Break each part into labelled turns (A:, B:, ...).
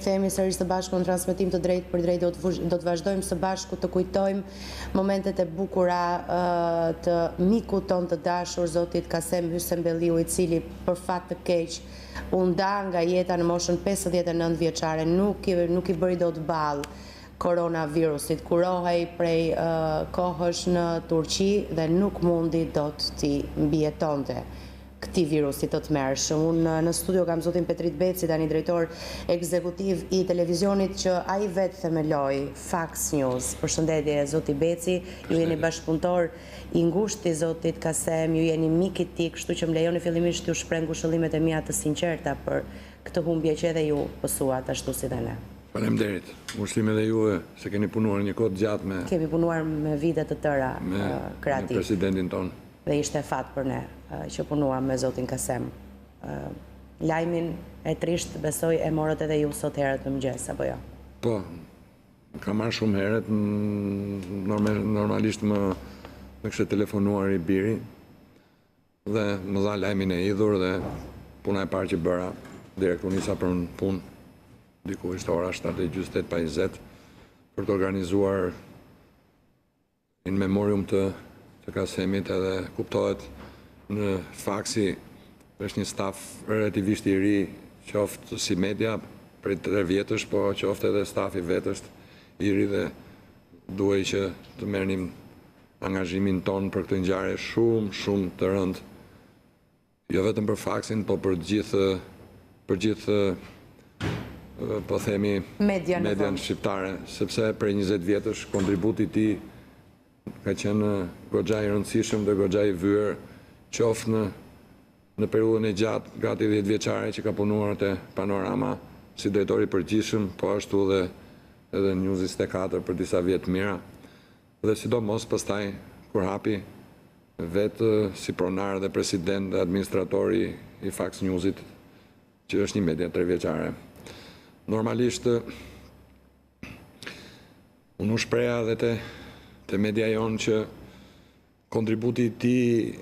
A: Kthehemi sërish së bashku në transmetim të drejtë për drejtë, do të vazhdojmë së bashku të kujtojmë momentet e bukura të mikut ton të dashur, zotit Kasem Hysembelliu, i cili për fat të keq u nda nga jeta në moshën 59 vjeçare, nuk i bëri dot ball koronavirusit, kurohej prej kohësh në Turqi dhe nuk mundi dot t'i mbijetonte këtij virusi të tmerrshëm. Unë në studio kam zotin Petrit Beci, tani drejtor ekzekutiv i televizionit që ai vetë themeloi Fax News. Përshëndetje zoti Beci, ju jeni bashkëpunëtor i ngushtë i zotit Kasem, ju jeni mik i tij, kështu që më lejoni fillimisht t'ju shpreh ngushëllimet e mia të sinqerta për këtë humbje që edhe ju pësuat ashtu si dhe ne.
B: Faleminderit. Ngushëllime dhe juve se keni punuar një kohë gjatë me...
A: Kemi punuar me vite të tëra kreativ.
B: Me presidentin ton.
A: Dhe ishte fat për ne që punuam me zotin Kasem. Lajmin e trisht besoj e morët edhe ju sot herët në mëngjes, apo jo?
B: Po, ka marrë shumë herët, normalisht më kështë telefonuar i biri dhe më dha lajmin e idhur dhe puna e parë që bëra, direkt u nisa për në punë, diku ishte ora 7:48 pa 20, për të organizuar in memorium të Kasemit, edhe kuptohet në Faksi është një staf relativisht i ri, qoftë si media prej 3 vjetësh, po qoftë edhe stafi vetës i ri dhe duhej që të merrnim angazhimin ton për këtë ngjarje shumë të rëndë, jo vetëm për Faksin, po për gjithë po themi median shqiptare, sepse prej 20 vjetësh kontributi i tij ka qenë goxha i rëndësishëm dhe goxha i vyer, qoftë në periudhën e gjatë, gati 10 vjeçare që ka punuar te Panorama si drejtor i përgjithshëm, po ashtu edhe News 24 për disa vjet mira. Dhe sidomos pastaj kur hapi vetë si pronar dhe president dhe administrator i Fax Newsit, që është një media 3 vjeçare. Normalisht unë u shpreha dhe te media jonë që kontributi i tij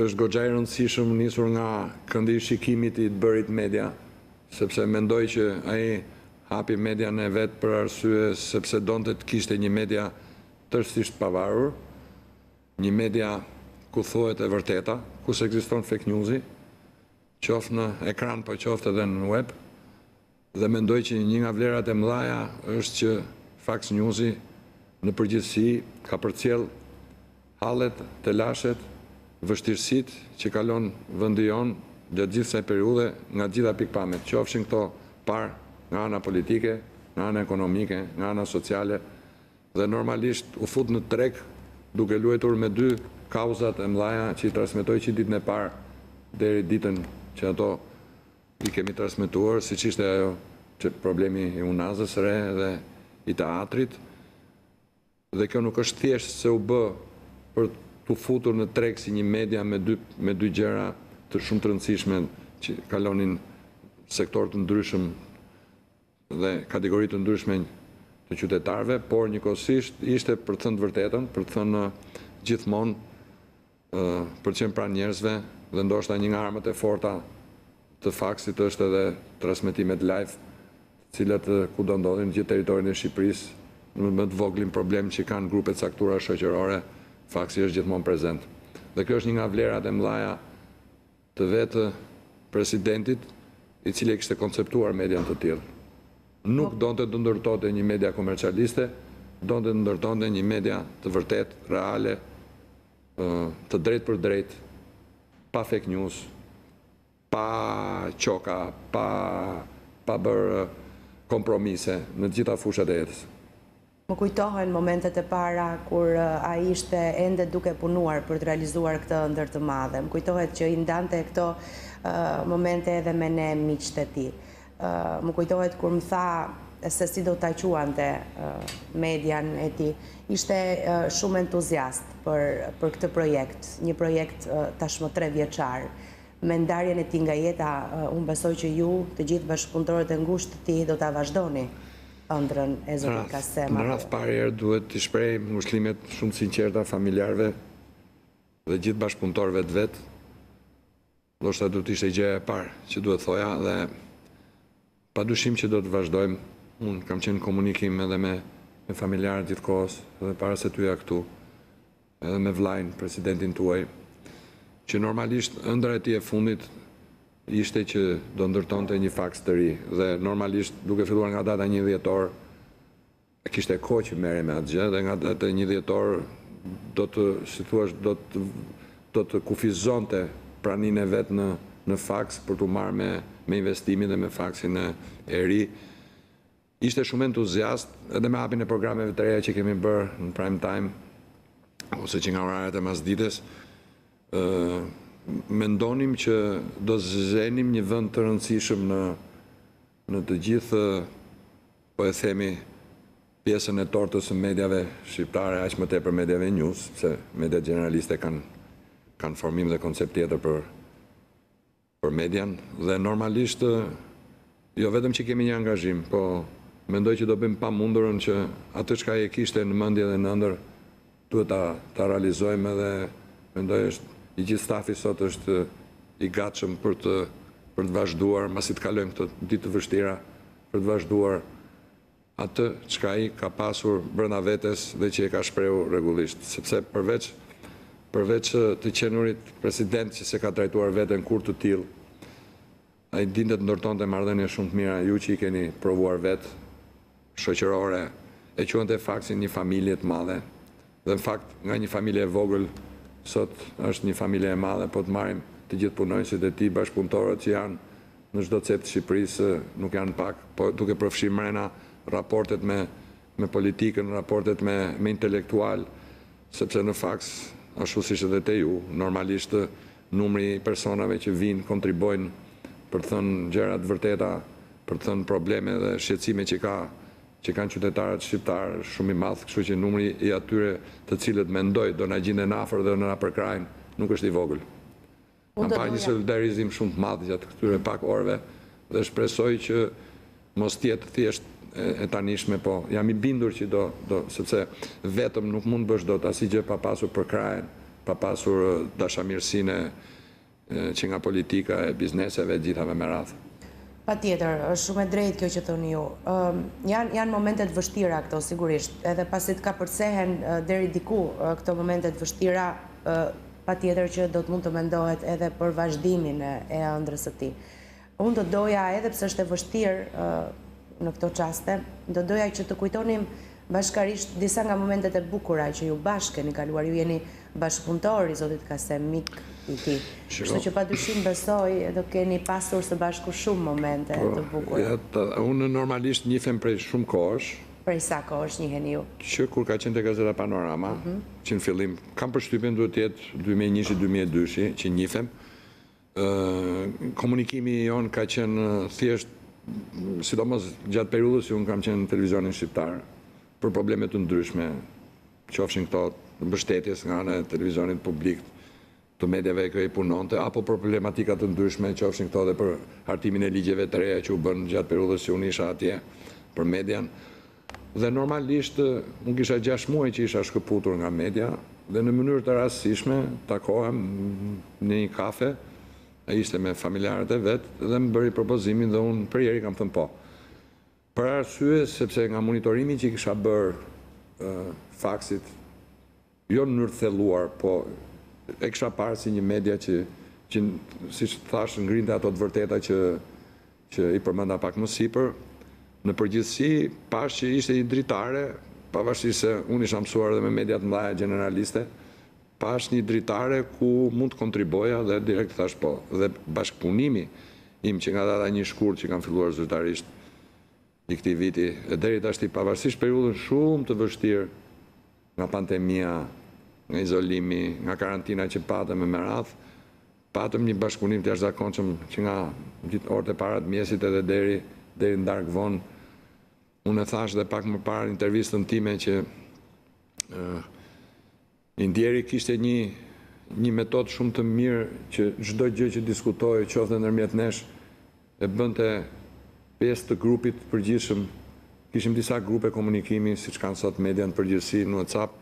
B: është goxha i rëndësishëm nisur nga këndi i shikimit i të bërit media, sepse mendoj që ai hapi median e vet për arsye sepse donte të kishte një media tërësisht pavarur, një media ku thuhet e vërteta, ku s'ekziston fake newsi, qoftë në ekran po qoftë edhe në web. Dhe mendoj që një nga vlerat e mëdha është që Fax Newsi në përgjithësi ka përcjell hallet, telashet, vështirësitë që kalon vendi jon gjatë gjithë kësaj periudhe nga gjitha pikpamjet, qofshin këto parë nga ana politike, nga ana ekonomike, nga ana sociale, dhe normalisht u fut në treg duke luajtur me 2 kauzat e mëdha që i transmetoi që ditën e parë deri ditën që ato i kemi transmetuar, siç ishte ajo që problemi i unazës re dhe i teatrit. Dhe kjo nuk është thjesht se u bë për t'u futur në treg si një media me dy gjëra të shumë të rëndësishme që kalonin sektor të ndryshëm dhe kategori të ndryshme të qytetarëve, por njëkohësisht ishte për të thënë të vërtetën, për të thënë gjithmonë për të qenë pranë njerëzve, dhe ndoshta një nga armët e forta të Faksit është edhe transmetimet live, cilat kudo ndodhin në gjithë territorin e Shqipërisë, në më të voglin problem që kanë grupe caktuara shoqërore, Faksi është gjithmonë prezent. Dhe kjo është një nga vlerat e mëdha të vetë presidentit, i cili e kishte konceptuar median të tillë. Nuk donte të ndërtonte një media komercialiste, donte të ndërtonte një media të vërtet, reale, të drejtë për drejtë, pa fake news, pa qoka, pa bërë kompromise në gjitha fushat e jetës.
A: Më kujtohen momentet e para kur ai ishte ende duke punuar për të realizuar këtë ëndër të madhe. Më kujtohet që i ndante këto momente edhe me ne miqtë e tij. Më kujtohet kur më tha se si do ta quante median e tij. Ishte shumë entuziast për këtë projekt, një projekt tashmë 3 vjeçar. Me ndarjen e tij nga jeta, unë besoj që ju, të gjithë bashkëpunëtorët e ngushtë të tij, do ta vazhdoni ëndrrën e zotit Kasem.
B: Në radhë parë duhet t'i shpreh ngushëllimet shumë të sinqerta familjarëve dhe gjithë bashkëpunëtorëve të vet. Ndoshta do të ishte gjëja e parë që duhet thoja, dhe padyshim që do të vazhdojmë. Unë kam qenë komunikim edhe me familjarët gjithkohës, edhe para se t'uja këtu, edhe me vllajin, presidentin tuaj, që normalisht ëndra e tij e fundit ishte që do ndërtonte një faks të ri, dhe normalisht duke filluar nga data 1 dhjetor, kishte kohë që merrej me atë gjë, dhe nga data 1 dhjetor do të, si thua, do të kufizonte praninë e vet në faks për t'u marrë me investimin dhe me faksin e ri. Ishte shumë entuziast edhe me hapjen e programeve të reja që kemi bërë në prime time, ose që nga oraret e masdites. Mendonim që do zënim një vend të rëndësishëm në të gjithë, po e themi, pjesën e tortës së mediave shqiptare, aq më tepër mediave news, se mediat generaliste kanë formim dhe koncept tjetër për median, dhe normalisht jo vetëm që kemi një angazhim, po mendoj që do bëjmë pamundurën që atë çka e kishte në mendje dhe në ëndër duhet ta realizojmë, edhe mendoj është i gjithë stafi sot është i gatshëm për të vazhduar, masi të kalojmë këto ditë të vështira, për të vazhduar atë çka ai ka pasur brenda vetes dhe që e ka shprehur rregullisht, sepse përveç të qenurit president që se ka trajtuar veten kur të tillë, ai dinte të ndërtonte marrëdhënie shumë të mira, ju që i keni provuar vetë, shoqërore, e quante faksin një familje të madhe, dhe në fakt nga një familje e vogël sot është një familje e madhe, po të marrim të gjithë punonjësit e tij, bashkëpunëtorët që janë në çdo cep të Shqipërisë, nuk janë pak, po duke përfshirë mrena raportet me politikën, raportet me intelektual, sepse në faks, ashtu siç edhe te ju, normalisht numri i personave që vinë, kontribojnë për të thënë gjëra të vërteta, për të thënë probleme dhe shqetësime që kanë qytetarët shqiptarë shumë i madh, kështu që numri i atyre të cilët mendoj do na gjenden afër dhe do na përkrajnë nuk është i vogël. Kam parë një solidarizim shumë të madh gjatë këtyre pak orëve dhe shpresoj që mos tjetë thjesht e tanishme, po jam i bindur që do sepse vetëm nuk mund bësh dot asgjë pa pasur përkrajen, pa pasur dashamirësinë që nga politika e bizneseve gjithave me radhë.
A: Patjetër, është shumë e drejtë kjo që thoni ju. Janë momentet vështira këto, sigurisht, edhe pasi të ka përcehen deri diku këto momentet vështira, patjetër që do të mund të mendohet edhe për vazhdimin e ëndrrës së tij. Unë do doja, edhe pse është e vështirë në këto çaste, do doja që të kujtonim bashkarisht disa nga momentet e bukura që ju bashkë keni kaluar, ju jeni bashkëpunëtor i zotit Kasem, mik i tij. Kështu që padyshim besoj do keni pasur së bashku shumë momente të bukura.
B: Unë normalisht njihem prej shumë kohësh.
A: Prej sa kohësh njiheni ju?
B: Që kur ka qenë te Gazeta Panorama, që në fillim kam përshtypjen duhet të jetë 2001-2002 që njihem. Komunikimi jon ka qenë thjesht, sidomos gjatë periudhës që unë kam qenë në televizionin shqiptar, për probleme të ndryshme, qofshin këto mbështetjes nga ana e televizionit publik, të medjave që i punonte, apo për problematika të ndryshme, qofshin këto dhe për hartimin e ligjeve të reja që u bën gjatë periudhës që unë isha atje për median. Dhe normalisht unë kisha 6 muaj që isha shkëputur nga media, dhe në mënyrë të rastësishme takohem në një kafe, ai ishte me familjarët e vet, dhe më bëri propozimin dhe unë përjeri kam thënë po. Për arsye sepse nga monitorimi që kisha bërë faksit, jo në mënyrë të thelluar, po e kisha parë si një media që siç thash ngrinte ato të vërteta që i përmenda pak më sipër. Në përgjithësi pash që ishte një dritare, pavarësisht se unë isha mësuar edhe me media të mëdha generaliste, pash një dritare ku mund të kontriboja dhe direkt thash po. Dhe bashkëpunimi im që nga data 1 shkurt që kam filluar zyrtarisht i këtij viti, e deri tashti pavarësisht periudhën shumë të vështirë nga pandemia, nga izolimi, nga karantina që patëm me radhë, patëm një bashkëpunim të jashtëzakonshëm që nga orët e para të mjesit edhe deri në darkë vonë. Unë e thash dhe pak më parë intervistën time që Indieri kishte një metodë shumë të mirë që çdo gjë që diskutojë, qoftë ndërmjet nesh, e bënte pjesë të grupit përgjithshëm. Kishim disa grupe komunikimi, siç kanë sot media në përgjithësi në WhatsApp,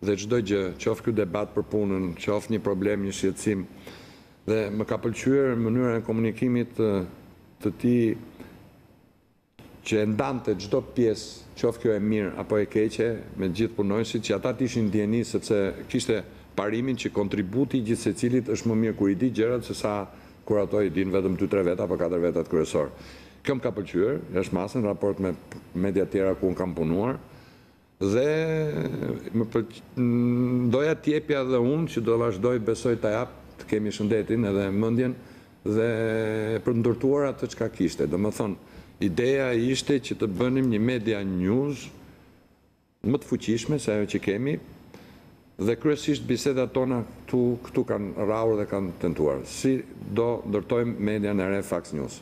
B: dhe çdo gjë, qoftë ky debat për punën, qoftë një problem, një shqetësim. Dhe më ka pëlqyer mënyra e komunikimit të tij që e ndante çdo pjesë, qoftë kjo e mirë apo e keqe, me gjithë punonjësit, që ata t'ishin ndjeni sepse kishte parimin që kontributi i gjithë secilit është më mirë kur i di gjërat se sa kur ato i din vetëm 2-3 veta apo 4 vetat kryesor. Kjo më ka pëlqyer, është masën, raport me media tjera ku unë kam punuar, dhe doja t'jepja dhe unë që do vazhdoj besoj t'a jap, të kemi shëndetin edhe mendjen dhe për ndërtuar atë çka kishte. Domethënë, ideja ishte që të bënim një media news më të fuqishme se ajo që kemi, dhe kryesisht bisedat tona këtu kanë rrahur dhe kanë tentuar. Si do ndërtojmë median e re Fax News.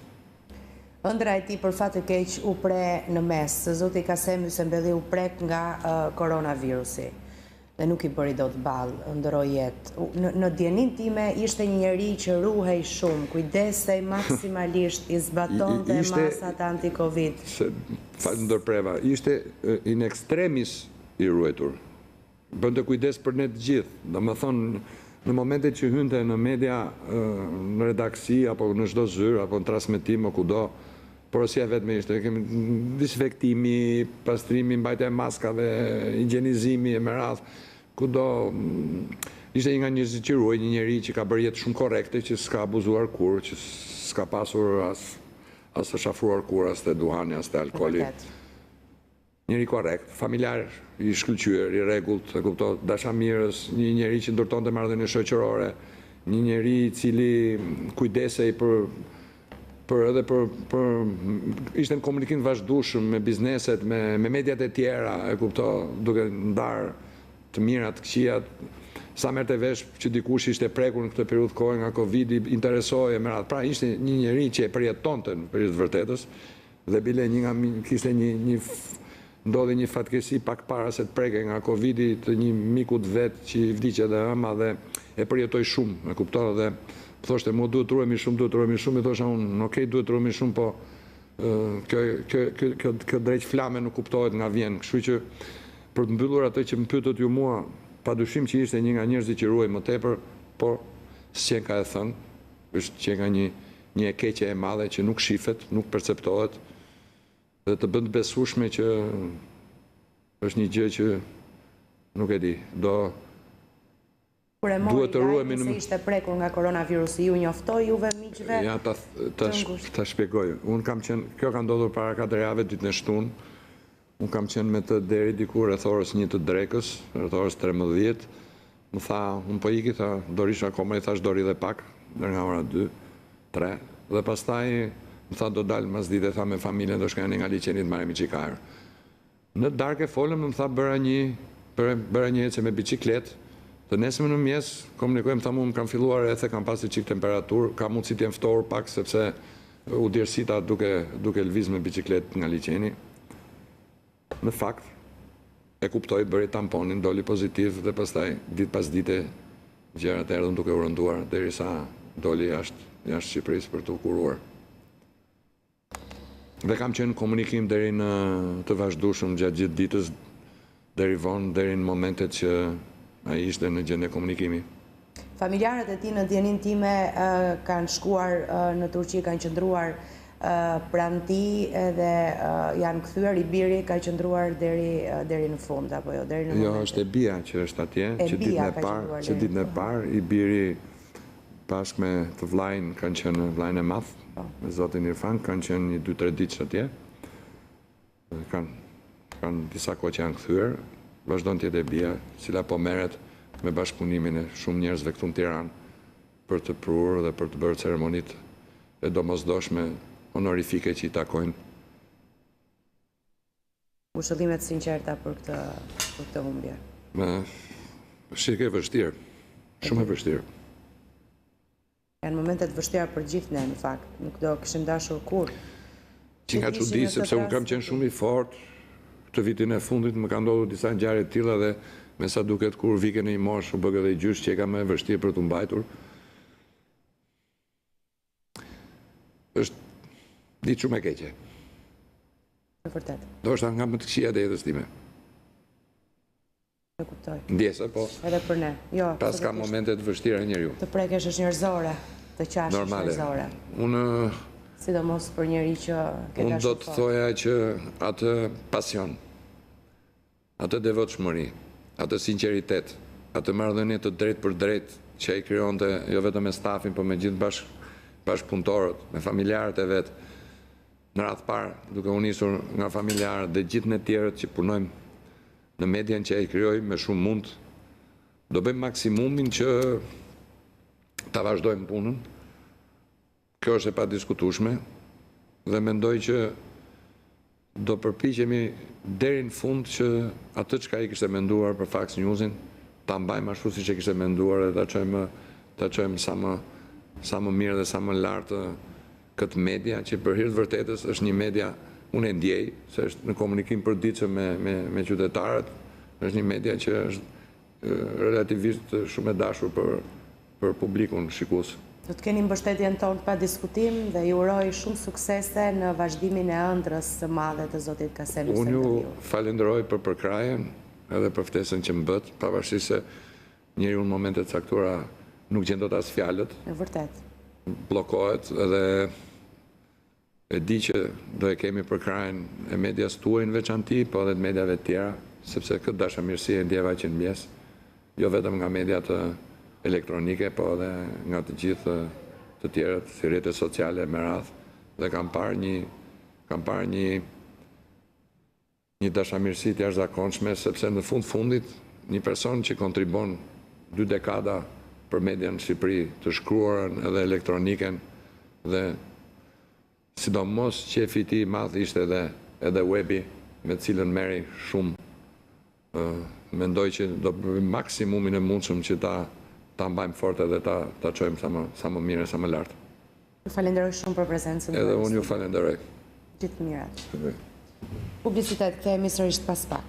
A: Ëndra e tij për fat të keq u pre në mes. Zoti Kasem Hysembelli u prek nga koronavirusi dhe nuk i bëri dot ballë, ndroi jetë. Në djenin time ishte një njerëz që ruhej shumë, kujdesej maksimalisht, i zbatonte masat anti-Covid.
B: Ndërpreva, ishte in extremis i ruetur. Bënte kujdes për ne të gjithë. Domethënë, në momentet që hynte në media, në redaksi, apo në çdo zyrë, apo në transmetim, o kudo, porosia vetme ishte, kemi disinfektimi, pastrimi, mbajtja e maskave, higjienizimi e me radh, kudo ishte një nga njerëzit që ruaj, një njeri që ka bërë jetë shumë korrekte, që s'ka abuzuar kur, që s'ka pasur as të shafruar kur, as të duhani, as të alkooli. Njeri korrekt, familjar, i shkëlqyer, i rregullt, e kupton, dashamirës, një njeri që ndërtonte marrëdhënie shoqërore, një njeri i cili kujdesej për ishte në komunikim vazhdueshëm me bizneset, me mediat e tjera, e kupton, duke ndar të mirat, të këqijat. Sa merrte vesh që dikush ishte prekur në këtë periudhë kohë nga Covidi, interesoi me radhë. Pra ishte një njeri që e përjetonte në periudhë të vërtetës, dhe bile kishte ndodhi një fatkesi pak para se të preke nga Covidi të një mikut vet që i vdiqe dhe ëma dhe e përjetoj shumë, e kuptoj, dhe thoshte mu duhet të ruhemi shumë, i thosha unë, okej, duhet të ruhemi shumë, po kjo drejt flame nuk kuptohet nga vjen, kështu që për të mbyllur atë që më pyetët ju mua, padyshim që ishte një nga njerëzit që ruaj më tepër, por s'qenka e thënë, është qenka një e keqe e madhe që nuk shifet, nuk perceptohet, dhe të bënd besueshme që është një gjë që nuk e di, duhet të ruhemi
A: se ishte prekur nga koronavirusi, ju njoftoi juve miqve?
B: Ja, ta shpjegoj. Unë kam qenë, kjo ka ndodhur para 4 javë, ditën e shtunë, unë kam qenë me të deri diku rreth orës 1 të drekës, rreth orës 13, më tha, unë po iki, tha, do rish akoma, i thash do ri dhe pak, deri nga ora 2, 3, dhe pastaj më tha do dalë mas dite, tha me familjen, do shkojnë nga liçenit marrë mi qikarë. Në darkë e folëm, më tha bëra një ecje me bicikletë, të nesme në mjes, komunikojmë, tha mu më kam filluar ethe, kam pasi qik temperaturë, kam mundësi t'jem ftohur pak, sepse u djersita duke lviz me bicikletë nga liçeni. Në fakt, e kuptoj, bëri tamponin, doli pozitiv, dhe pastaj, ditë pas dite, gjërat erdhën duke u rënduar, derisa doli jashtë Shqipërisë për të kuruar. Dhe kam qenë komunikim deri në të vazhdueshëm gjatë gjithë ditës, deri vonë, deri në momentet që ai ishte në gjendje komunikimi.
A: Familjarët e tij në djenin time kanë shkuar në Turqi, kanë qëndruar pranë tij dhe janë kthyer, i biri ka qëndruar deri në fund apo jo, deri në
B: moment. Jo, është e bia që është atje, që ditën e parë i biri bashkë me të vllajën kanë qenë vllajën e madh, me zotin Irfan, kanë qenë një 2-3 ditë atje. Kanë disa kohë që janë kthyer, vazhdon të jetë e bia, cila po merret me bashkëpunimin e shumë njerëzve këtu në Tiranë për të prurë dhe për të bërë ceremonitë e domosdoshme honorifike që i takojnë.
A: Ushëllimet sinqerta për këtë humbje.
B: Shike e vështirë, shumë e vështirë.
A: Janë momentet vështira për gjithë ne, në fakt, nuk do kishim dashur kur.
B: Që nga çudi, sepse unë kam qenë shumë i fortë, këtë vitin e fundit më ka ndodhur disa ngjarje të tilla dhe me sa duket kur vike në një moshë u bë edhe gjysh që e ka më vështirë për të mbajtur. Është ditë shumë e keqe.
A: Në vërtet.
B: Do është nga më të këqija të jetës time.
A: E kuptoj.
B: Ndjese, po.
A: Edhe për ne. Jo.
B: Pas ka momente të vështira njeriu.
A: Të prekesh është njerëzore, të qash është njerëzore.
B: Unë
A: Sidomos për njëri që ke
B: Unë do
A: dashur
B: të
A: fort.
B: thoja që atë pasion, atë devotshmëri, atë sinqeritet, atë marrëdhënie të drejtë për drejtë që ai krijonte jo vetëm me stafin, por me gjithë bashkëpunëtorët, me familjarët e vet. Në radhë parë, duke u nisur nga familjarët dhe gjithë ne tjerët që punojmë në median që ai krijoi me shumë mund, do bëjmë maksimumin që ta vazhdojmë punën. Kjo është e padiskutueshme dhe mendoj që do përpiqemi deri në fund që atë çka ai kishte menduar për Fox Newsin ta mbajmë ashtu siç e kishte menduar dhe ta çojmë sa më mirë dhe sa më lart këtë media që për hir të vërtetës është një media, unë e ndjej se është në komunikim përditshëm me qytetarët, është një media që është relativisht shumë e dashur për publikun shikues.
A: Do të keni mbështetjen tonë pa diskutim dhe ju uroj shumë suksese në vazhdimin e ëndrrës së madhe të zotit Kasem Hysembeliu.
B: Unë ju falenderoj për përkrajen edhe për ftesën që më bët, pavarësisht se njeriu në momente të caktuara nuk gjen dot as fjalët.
A: E vërtet.
B: Bllokohet edhe e di që do e kemi përkrajen e medias tuaj në veçanti, po edhe të mediave të tjera, sepse këtë dashamirësi e ndjeva që në mjes, jo vetëm nga mediat elektronike, po edhe nga të gjithë të tjerët, si rrjetet sociale me radhë, dhe kam parë një dashamirësi të jashtëzakonshme, sepse në fundit një person që kontribon 2 dekada për median në Shqipëri, të shkruarën edhe elektroniken, dhe sidomos qefi i tij i madh ishte edhe webi, me të cilën merri shumë. Mendoj që do bëjmë maksimumin e mundshëm që ta mbajmë fort edhe ta çojmë sa më mirë, sa më lart.
A: Ju falenderoj shumë për prezencën.
B: Edhe unë ju falenderoj.
A: Gjithë mirat. Publicitet kemi sërish pas pak.